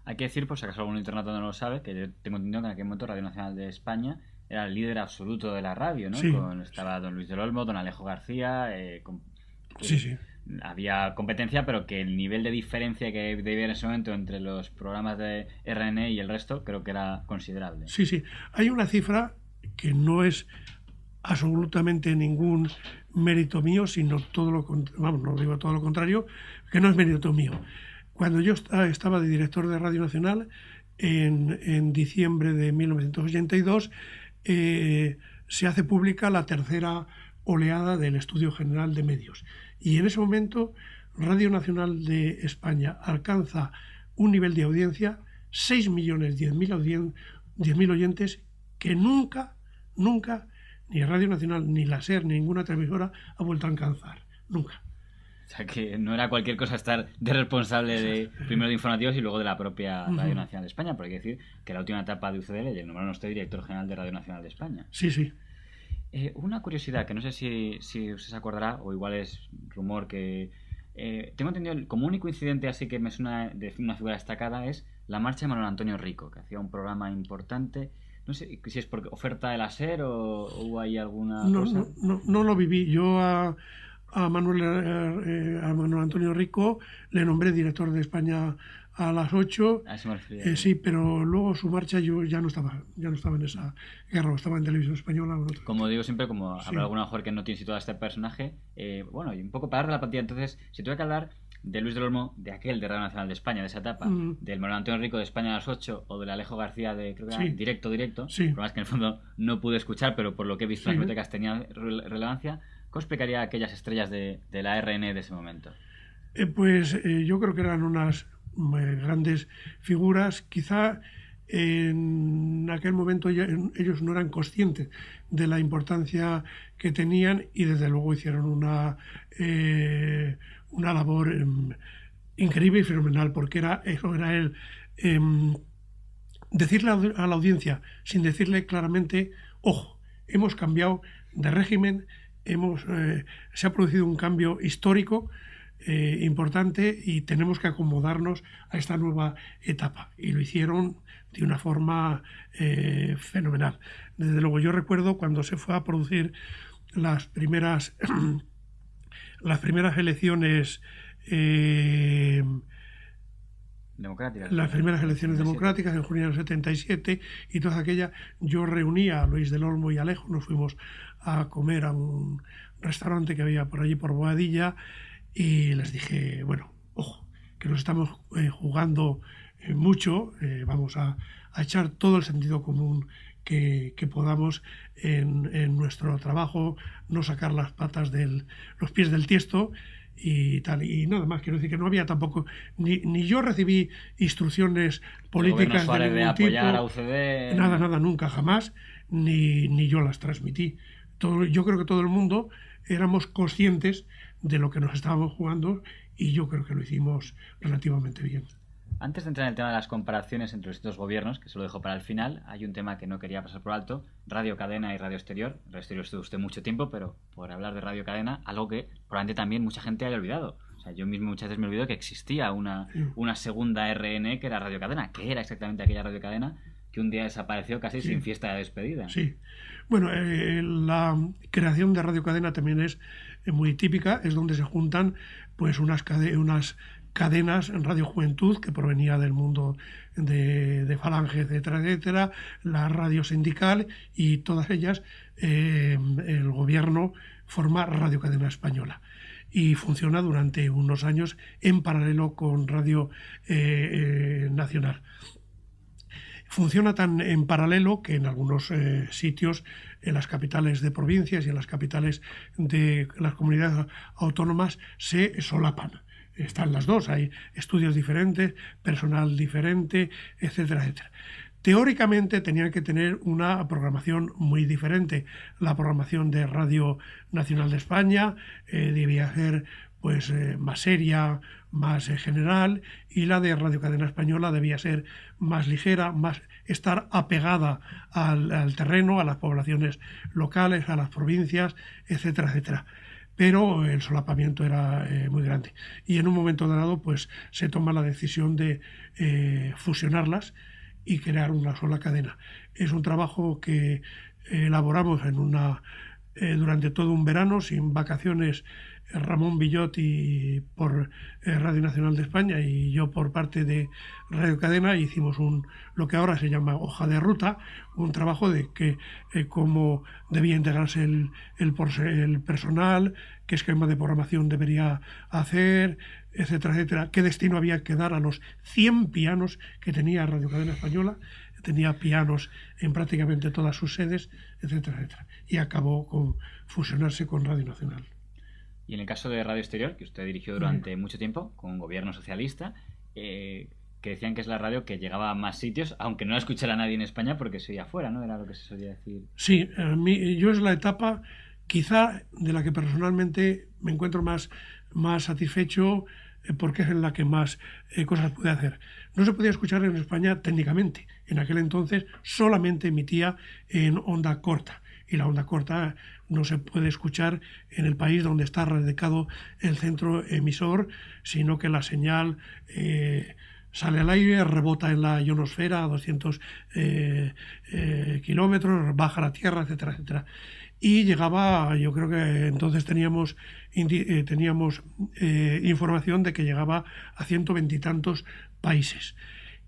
Hay que decir, por si acaso algún internauta no lo sabe, que yo tengo entendido que en aquel momento Radio Nacional de España era el líder absoluto de la radio, ¿no? Sí. Estaba don Luis del Olmo, don Alejo García, sí. Había competencia, pero que el nivel de diferencia que debía en ese momento entre los programas de RN y el resto creo que era considerable. Sí. Hay una cifra que no es absolutamente ningún mérito mío, sino todo lo contrario, vamos, no digo todo lo contrario, que no es mérito mío. Cuando yo estaba de director de Radio Nacional, en diciembre de 1982, se hace pública la tercera oleada del Estudio General de Medios. Y en ese momento, Radio Nacional de España alcanza un nivel de audiencia, 6.010.000 oyentes, que nunca, ni Radio Nacional, ni la SER, ni ninguna televisora ha vuelto a alcanzar. Nunca. O sea, que no era cualquier cosa estar de responsable primero de informativos y luego de la propia Radio Nacional de España, porque hay que decir que la última etapa de UCDL, y el número no estoy director general de Radio Nacional de España. Sí. Una curiosidad que no sé si usted se acordará, o igual es rumor que... tengo entendido, como único incidente así que me suena de una figura destacada es la marcha de Manuel Antonio Rico, que hacía un programa importante. No sé si es por oferta de la SER o hubo ahí alguna cosa. No lo viví. Yo a Manuel Antonio Rico le nombré director de España a las 8. A eso me refería. Sí, pero luego su marcha yo ya no estaba en esa guerra, estaba en Televisión Española. Como digo siempre, como habrá alguna mejor que no tiene situado a este personaje, bueno, y un poco para darle la pantalla, entonces, si tuve que hablar de Luis del Olmo, de aquel de Radio Nacional de España, de esa etapa, del Manuel Antonio Rico de España a las 8, o del Alejo García de, creo que era directo, por más que en el fondo no pude escuchar, pero por lo que he visto en las bibliotecas tenía relevancia. ¿Cómo explicaría aquellas estrellas de la RN de ese momento? Yo creo que eran unas grandes figuras. Quizá en aquel momento ellos no eran conscientes de la importancia que tenían y desde luego hicieron una labor increíble y fenomenal, porque eso era el decirle a la audiencia sin decirle claramente, ojo, hemos cambiado de régimen, se ha producido un cambio histórico importante y tenemos que acomodarnos a esta nueva etapa, y lo hicieron de una forma fenomenal. Desde luego yo recuerdo cuando se fue a producir las primeras elecciones democráticas en junio del 77 y toda aquella, yo reuní a Luis del Olmo y a Alejo, nos fuimos a comer a un restaurante que había por allí por Boadilla y les dije, bueno, ojo, que nos estamos jugando mucho, vamos a echar todo el sentido común que podamos en nuestro trabajo, no sacar los pies del tiesto y tal, y nada más. Quiero decir que no había tampoco, ni yo recibí instrucciones políticas de ningún apoyar a UCD, nada, nunca, jamás, ni yo las transmití. Yo creo que todo el mundo éramos conscientes de lo que nos estábamos jugando y yo creo que lo hicimos relativamente bien. Antes de entrar en el tema de las comparaciones entre los distintos gobiernos, que se lo dejo para el final, hay un tema que no quería pasar por alto: Radio Cadena y Radio Exterior. Radio Exterior estuvo usted mucho tiempo, pero por hablar de Radio Cadena, algo que probablemente también mucha gente haya olvidado. O sea, yo mismo muchas veces me olvido que existía una segunda RN que era Radio Cadena. ¿Qué era exactamente aquella Radio Cadena que un día desapareció casi sin fiesta de despedida? Sí. Bueno, la creación de Radio Cadena también es muy típica, es donde se juntan pues unas cadenas en Radio Juventud, que provenía del mundo de Falange, etcétera, la radio sindical, y todas ellas, el gobierno forma Radio Cadena Española. Y funciona durante unos años en paralelo con Radio Nacional. Funciona tan en paralelo que en algunos sitios, en las capitales de provincias y en las capitales de las comunidades autónomas, se solapan. Están las dos, hay estudios diferentes, personal diferente, etcétera. Teóricamente tenían que tener una programación muy diferente. La programación de Radio Nacional de España debía ser pues más seria, más general, y la de Radio Cadena Española debía ser más ligera, más estar apegada al terreno, a las poblaciones locales, a las provincias, etcétera, etcétera. Pero el solapamiento era muy grande. Y en un momento dado pues se toma la decisión de fusionarlas y crear una sola cadena. Es un trabajo que elaboramos durante todo un verano, sin vacaciones. Ramón Villot por Radio Nacional de España y yo por parte de Radio Cadena hicimos lo que ahora se llama hoja de ruta, un trabajo de cómo debía integrarse el personal, qué esquema de programación debería hacer, etcétera, etcétera, qué destino había que dar a los 100 pianos que tenía Radio Cadena Española. Tenía pianos en prácticamente todas sus sedes, etcétera, etcétera. Y acabó con fusionarse con Radio Nacional. Y en el caso de Radio Exterior, que usted dirigió durante mucho tiempo, con un gobierno socialista, que decían que es la radio que llegaba a más sitios, aunque no la escuchara nadie en España porque se oía afuera, ¿no? Era lo que se solía decir. Sí, yo es la etapa quizá de la que personalmente me encuentro más satisfecho porque es en la que más cosas pude hacer. No se podía escuchar en España técnicamente. En aquel entonces solamente emitía en onda corta. Y la onda corta no se puede escuchar en el país donde está radicado el centro emisor, sino que la señal sale al aire, rebota en la ionosfera a 200 kilómetros, baja a la Tierra, etcétera, etcétera. Y llegaba, yo creo que entonces teníamos información de que llegaba a 120 y tantos países.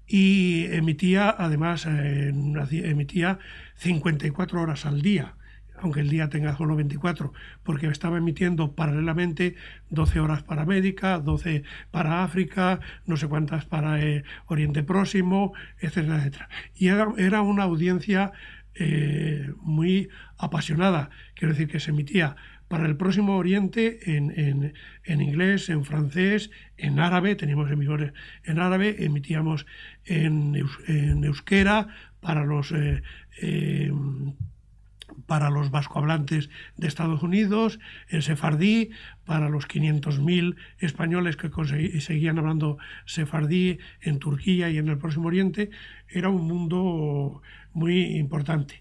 Y emitía, además, emitía 54 horas al día, aunque el día tenga solo 24, porque estaba emitiendo paralelamente 12 horas para América, 12 para África, no sé cuántas para Oriente Próximo, etcétera, etcétera. Y era una audiencia muy apasionada, quiero decir que se emitía para el Próximo Oriente en inglés, en francés, en árabe, teníamos emisores en árabe, emitíamos en euskera para los vascohablantes de Estados Unidos, en sefardí para los 500.000 españoles que seguían hablando sefardí en Turquía y en el Próximo Oriente. Era un mundo muy importante.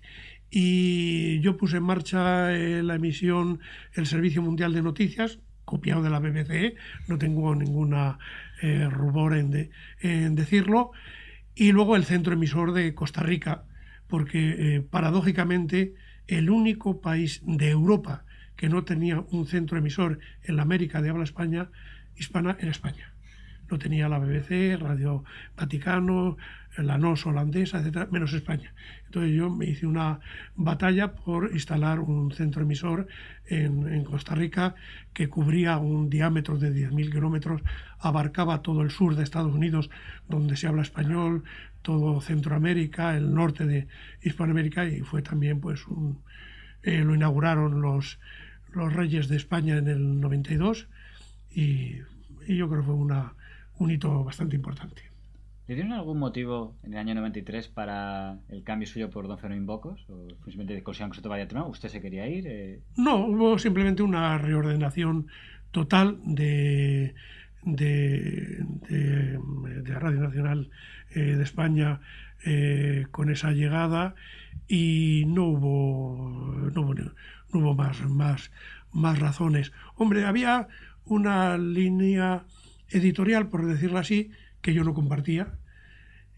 Y yo puse en marcha la emisión, el Servicio Mundial de Noticias, copiado de la BBC, no tengo ninguna rubor en decirlo, y luego el centro emisor de Costa Rica, porque paradójicamente el único país de Europa que no tenía un centro emisor en la América de habla hispana era España. No tenía la BBC, Radio Vaticano, la NOS holandesa, etcétera, menos España. Entonces yo me hice una batalla por instalar un centro emisor en Costa Rica que cubría un diámetro de 10.000 kilómetros, abarcaba todo el sur de Estados Unidos, donde se habla español, todo Centroamérica, el norte de Hispanoamérica, y fue también pues lo inauguraron los Reyes de España en el 92 y yo creo que fue un hito bastante importante. ¿Le dieron algún motivo en el año 93 para el cambio suyo por don Fermín Bocos? ¿O simplemente consideraron que se te vaya a tomar? ¿Usted se quería ir? No, hubo simplemente una reordenación total de Radio Nacional de España con esa llegada y no hubo más razones. Hombre, había una línea editorial, por decirlo así, que yo no compartía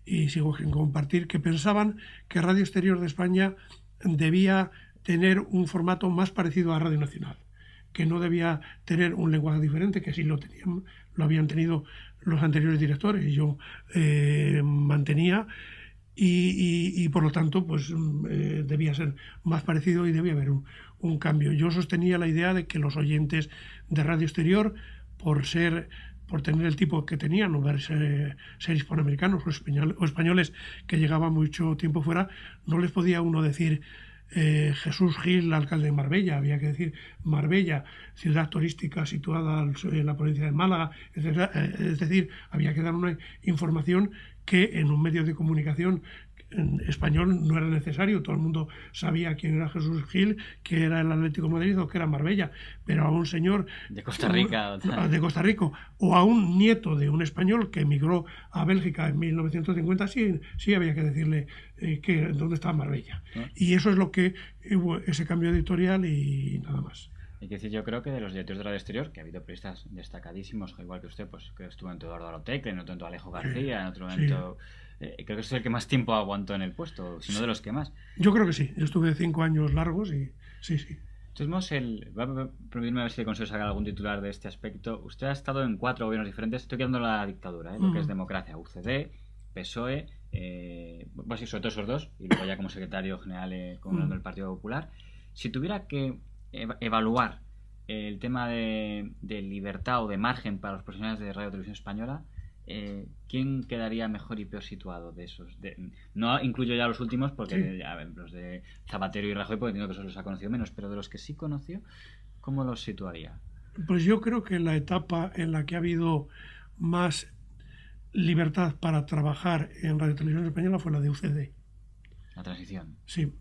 y sigo sin compartir, que pensaban que Radio Exterior de España debía tener un formato más parecido a Radio Nacional, que no debía tener un lenguaje diferente, que sí lo habían tenido los anteriores directores y yo mantenía y por lo tanto pues debía ser más parecido y debía haber un cambio. Yo sostenía la idea de que los oyentes de Radio Exterior, por tener el tipo que tenían, no ser hispanoamericanos o españoles que llegaban mucho tiempo fuera, no les podía uno decir Jesús Gil, alcalde de Marbella, había que decir Marbella, ciudad turística situada en la provincia de Málaga, etc. Es decir, había que dar una información que en un medio de comunicación español no era necesario, todo el mundo sabía quién era Jesús Gil, que era el Atlético de Madrid o que era Marbella, pero a un señor de Costa Rica, de Costa Rica, o a un nieto de un español que emigró a Bélgica en 1950, sí había que decirle dónde estaba Marbella. ¿no? Y eso es lo que hubo, ese cambio editorial y nada más. Hay que decir, yo creo que de los directores de Radio Exterior, que ha habido periodistas destacadísimos, igual que usted, pues que estuvo en Eduardo Arotecle, en otro momento Alejo García, en otro momento... creo que es el que más tiempo aguantó en el puesto, si no de los que más. Yo creo que sí, yo estuve 5 años largos y sí. Entonces, va a permitirme a ver si le consigo sacar algún titular de este aspecto. Usted ha estado en 4 gobiernos diferentes, estoy quedando la dictadura, lo que es democracia, UCD, PSOE, pues sí, sobre todo esos dos, y luego ya como secretario general con el Partido Popular. Si tuviera que evaluar el tema de libertad o de margen para los profesionales de Radio Televisión Española, ¿quién quedaría mejor y peor situado de esos? No incluyo ya los últimos porque ya, los de Zapatero y Rajoy, porque entiendo que eso los ha conocido menos, pero de los que sí conoció, ¿cómo los situaría? Pues yo creo que la etapa en la que ha habido más libertad para trabajar en Radio Televisión Española fue la de UCD. La transición. Sí.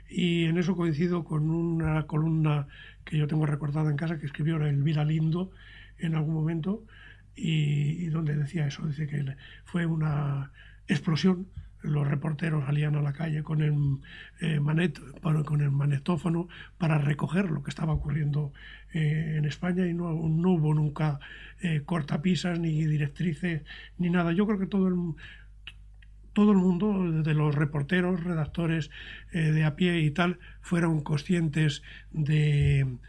Y en eso coincido con una columna que yo tengo recordada en casa que escribió Elvira Lindo en algún momento y donde decía eso, dice que fue una explosión. Los reporteros salían a la calle con el manetófono para recoger lo que estaba ocurriendo en España y no hubo nunca cortapisas ni directrices ni nada. Yo creo que todo el mundo, de los reporteros, redactores de a pie y tal, fueron conscientes del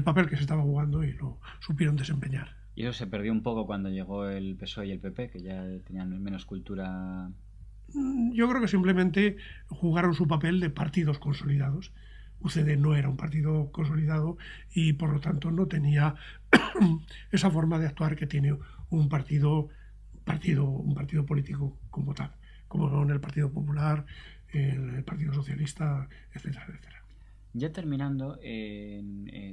papel que se estaba jugando y lo supieron desempeñar. Y eso se perdió un poco cuando llegó el PSOE y el PP, que ya tenían menos cultura. Yo creo que simplemente jugaron su papel de partidos consolidados. UCD no era un partido consolidado y por lo tanto no tenía esa forma de actuar que tiene un partido político como tal, como son el Partido Popular, el Partido Socialista, etcétera, etcétera. Ya terminando,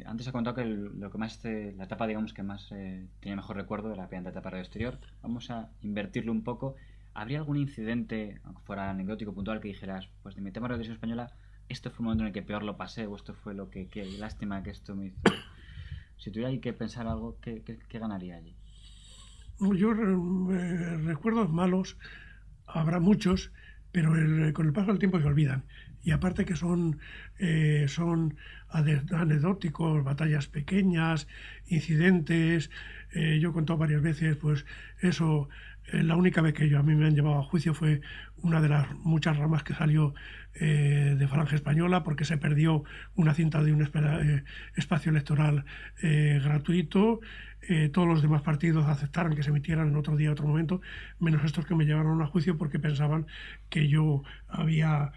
antes he contado que lo que más la etapa, digamos, que más tiene mejor recuerdo de la primera etapa de Radio Exterior. Vamos a invertirlo un poco. ¿Habría algún incidente, aunque fuera anecdótico, puntual, que dijeras, pues de mi tema de Radio Televisión Española, esto fue un momento en el que peor lo pasé, o esto fue lo que lástima que esto me hizo? Si tuviera que pensar algo, ¿qué ganaría allí? Yo recuerdos malos habrá muchos, pero con el paso del tiempo se olvidan. Y aparte que son anecdóticos, batallas pequeñas, incidentes. Yo he contado varias veces, pues eso, la única vez que a mí me han llevado a juicio fue una de las muchas ramas que salió de Falange Española, porque se perdió una cinta de un espacio electoral gratuito. Todos los demás partidos aceptaron que se emitieran en otro día, otro momento, menos estos que me llevaron a juicio porque pensaban que yo había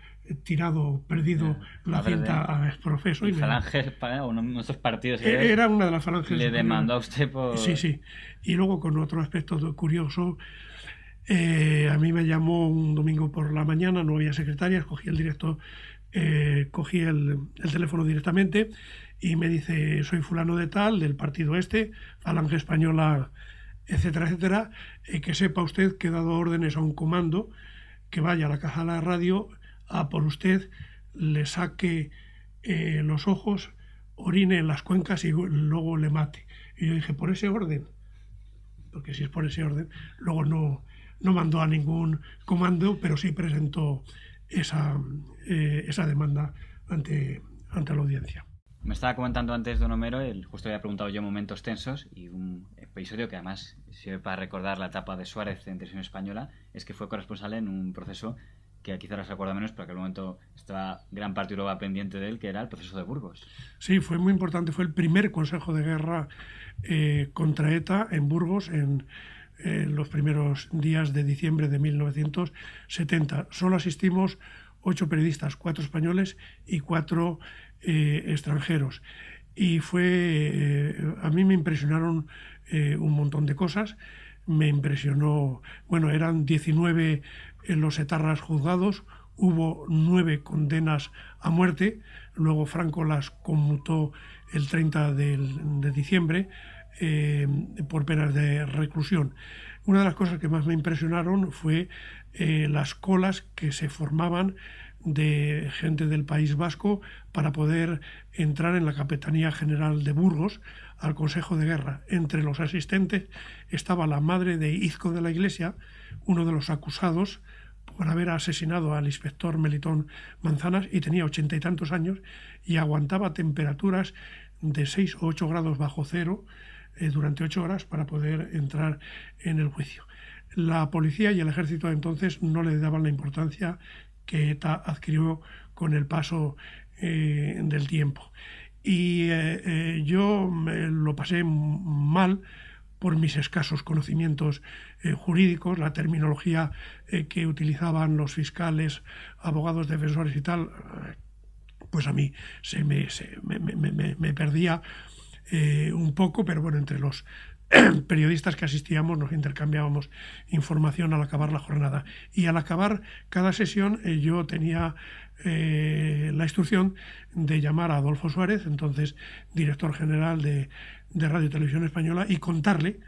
perdido la cinta a exprofeso. Y Falange Española, uno de nuestros partidos era una de las falanges. Le demandó a usted por... Sí. Y luego, con otro aspecto curioso, a mí me llamó un domingo por la mañana, no había secretarias, cogí el teléfono directamente y me dice: soy fulano de tal, del partido Falange Española, etcétera, etcétera, que sepa usted que he dado órdenes a un comando que vaya a la caja de la radio a por usted, le saque los ojos, orine en las cuencas y luego le mate. Y yo dije: ¿por ese orden? Porque si es por ese orden, luego no mandó a ningún comando, pero sí presentó esa demanda ante la audiencia. Me estaba comentando antes don Homero, justo había preguntado yo momentos tensos, y un episodio que además sirve para recordar la etapa de Suárez en Televisión Española, es que fue corresponsal en un proceso que quizás se recuerda menos, pero que en el momento estaba gran parte de Europa pendiente de él, que era el proceso de Burgos. Sí, fue muy importante, fue el primer consejo de guerra contra ETA en Burgos en los primeros días de diciembre de 1970. Solo asistimos 8 periodistas, 4 españoles y 4 extranjeros. Y a mí me impresionaron un montón de cosas. Me impresionó, eran 19 los etarras juzgados, hubo 9 condenas a muerte, luego Franco las conmutó el 30 de diciembre por penas de reclusión. Una de las cosas que más me impresionaron fue las colas que se formaban de gente del País Vasco para poder entrar en la Capitanía General de Burgos al Consejo de Guerra. Entre los asistentes estaba la madre de Izco de la Iglesia, uno de los acusados por haber asesinado al inspector Melitón Manzanas, y tenía 80 y tantos años y aguantaba temperaturas de 6 o 8 grados bajo cero durante 8 horas para poder entrar en el juicio. La policía y el ejército entonces no le daban la importancia que ETA adquirió con el paso del tiempo. Y yo lo pasé mal por mis escasos conocimientos jurídicos, la terminología que utilizaban los fiscales, abogados, defensores y tal, pues a mí me perdía un poco, pero bueno, entre los periodistas que asistíamos nos intercambiábamos información al acabar la jornada. Y al acabar cada sesión yo tenía la instrucción de llamar a Adolfo Suárez, entonces director general de Radio y Televisión Española, y contarle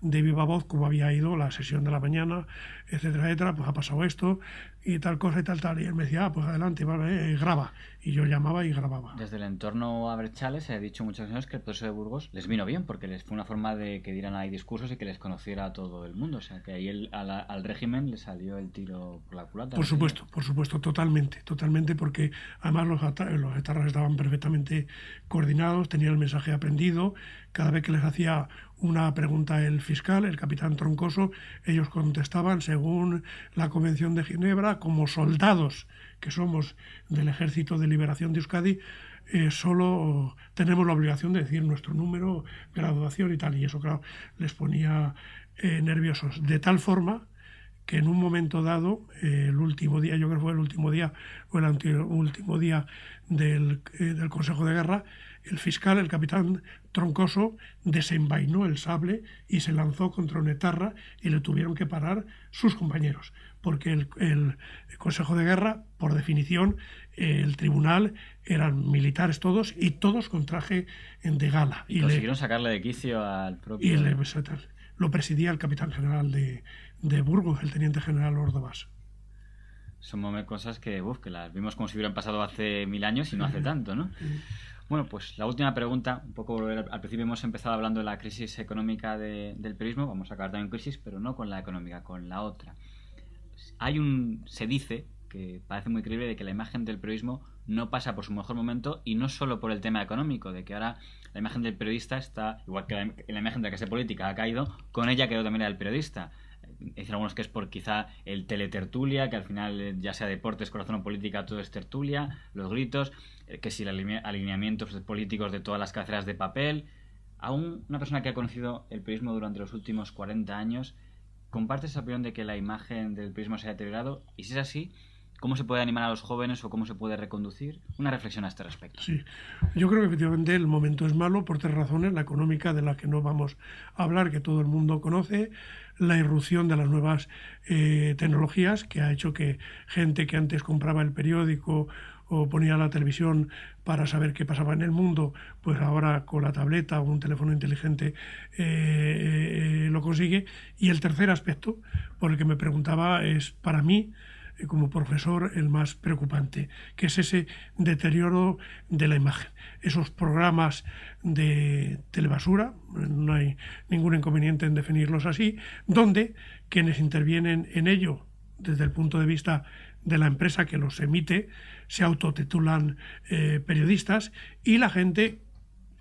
de viva voz cómo había ido la sesión de la mañana, etcétera, etcétera, pues ha pasado esto y tal cosa y tal. Y él me decía, pues adelante, vale, graba. Y yo llamaba y grababa. Desde el entorno Abertzale se ha dicho muchas veces que el proceso de Burgos les vino bien, porque les fue una forma de que dieran ahí discursos y que les conociera a todo el mundo. O sea, que ahí al régimen le salió el tiro por la culata. Por supuesto, totalmente, porque además los etarras estaban perfectamente coordinados, tenían el mensaje aprendido. Cada vez que les hacía una pregunta el fiscal, el capitán Troncoso, ellos contestaban según la Convención de Ginebra, como soldados que somos del Ejército de Liberación de Euskadi, solo tenemos la obligación de decir nuestro número, graduación y tal, y eso, claro, les ponía nerviosos, de tal forma que en un momento dado, el último día, yo creo que fue el último día o el último día del Consejo de Guerra, el fiscal, el capitán Troncoso, desenvainó el sable y se lanzó contra un etarra y le tuvieron que parar sus compañeros, porque el Consejo de Guerra, por definición, el tribunal, eran militares todos y todos con traje de gala. Y consiguieron sacarle de quicio al propio... Y lo presidía el capitán general de Burgos, el teniente general Ordovás. Son cosas que las vimos como si hubieran pasado hace 1000 años y no hace tanto, ¿no? Bueno, pues la última pregunta, un poco volver al principio hemos empezado hablando de la crisis económica del periodismo, vamos a acabar también crisis, pero no con la económica, con la otra. Se dice, que parece muy creíble, de que la imagen del periodismo no pasa por su mejor momento, y no solo por el tema económico, de que ahora la imagen del periodista está, igual que la imagen de la clase política ha caído, con ella quedó también la del periodista. Dicen algunos que es por quizá el teletertulia, que al final, ya sea deportes, corazón o política, todo es tertulia, los gritos, que si los alineamientos políticos de todas las cabeceras de papel. Aún una persona que ha conocido el periodismo durante los últimos 40 años, ¿comparte esa opinión de que la imagen del periodismo se ha deteriorado? Y si es así, ¿cómo se puede animar a los jóvenes o cómo se puede reconducir? Una reflexión a este respecto. Sí, yo creo que efectivamente el momento es malo por 3 razones. La económica, de la que no vamos a hablar, que todo el mundo conoce, la irrupción de las nuevas tecnologías, que ha hecho que gente que antes compraba el periódico o ponía la televisión para saber qué pasaba en el mundo, pues ahora con la tableta o un teléfono inteligente lo consigue. Y el tercer aspecto, por el que me preguntaba, es para mí, como profesor, el más preocupante, que es ese deterioro de la imagen. Esos programas de telebasura, no hay ningún inconveniente en definirlos así, donde quienes intervienen en ello desde el punto de vista de la empresa que los emite se autotitulan periodistas, y la gente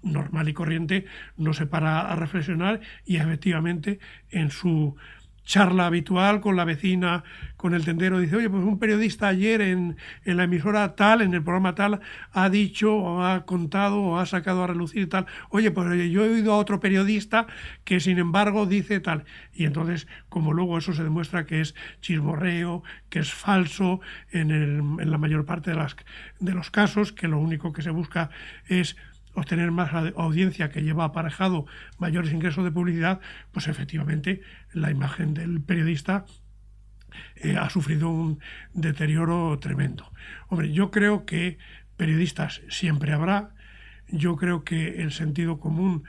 normal y corriente no se para a reflexionar y efectivamente en su charla habitual con la vecina, con el tendero, dice, oye, pues un periodista ayer en la emisora tal, en el programa tal, ha dicho o ha contado o ha sacado a relucir tal, oye, pues yo he oído a otro periodista que sin embargo dice tal. Y entonces, como luego eso se demuestra que es chismorreo, que es falso en la mayor parte de los casos, que lo único que se busca es obtener más audiencia, que lleva aparejado mayores ingresos de publicidad, pues efectivamente la imagen del periodista ha sufrido un deterioro tremendo. Hombre, yo creo que periodistas siempre habrá, yo creo que el sentido común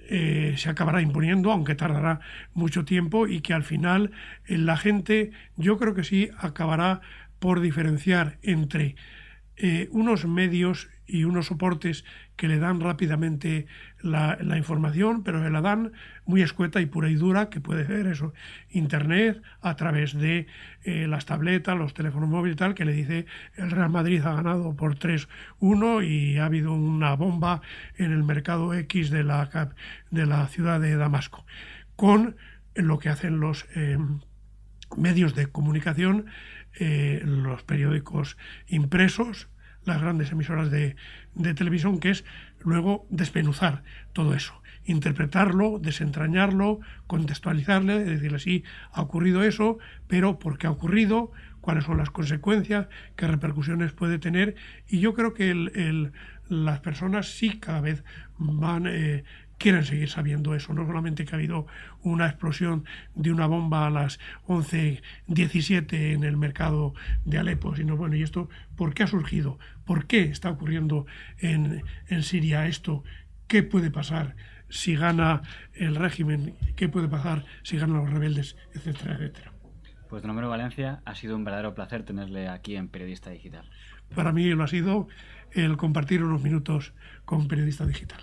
se acabará imponiendo, aunque tardará mucho tiempo, y que al final la gente, yo creo que sí, acabará por diferenciar entre unos medios y unos soportes que le dan rápidamente la información, pero se la dan muy escueta y pura y dura, que puede ser eso, Internet, a través de las tabletas, los teléfonos móviles y tal, que le dice el Real Madrid ha ganado por 3-1 y ha habido una bomba en el mercado X de la ciudad de Damasco. Con lo que hacen los medios de comunicación, los periódicos impresos, las grandes emisoras de televisión, que es luego desmenuzar todo eso, interpretarlo, desentrañarlo, contextualizarle, decirle sí, ha ocurrido eso, pero ¿por qué ha ocurrido? ¿Cuáles son las consecuencias? ¿Qué repercusiones puede tener? Y yo creo que las personas sí cada vez quieren seguir sabiendo eso, no solamente que ha habido una explosión de una bomba a las 11:17 en el mercado de Alepo, sino bueno, ¿y esto por qué ha surgido? ¿Por qué está ocurriendo en Siria esto? ¿Qué puede pasar si gana el régimen? ¿Qué puede pasar si ganan los rebeldes? Etcétera, etcétera. Pues don Homero Valencia, ha sido un verdadero placer tenerle aquí en Periodista Digital. Para mí lo ha sido el compartir unos minutos con Periodista Digital.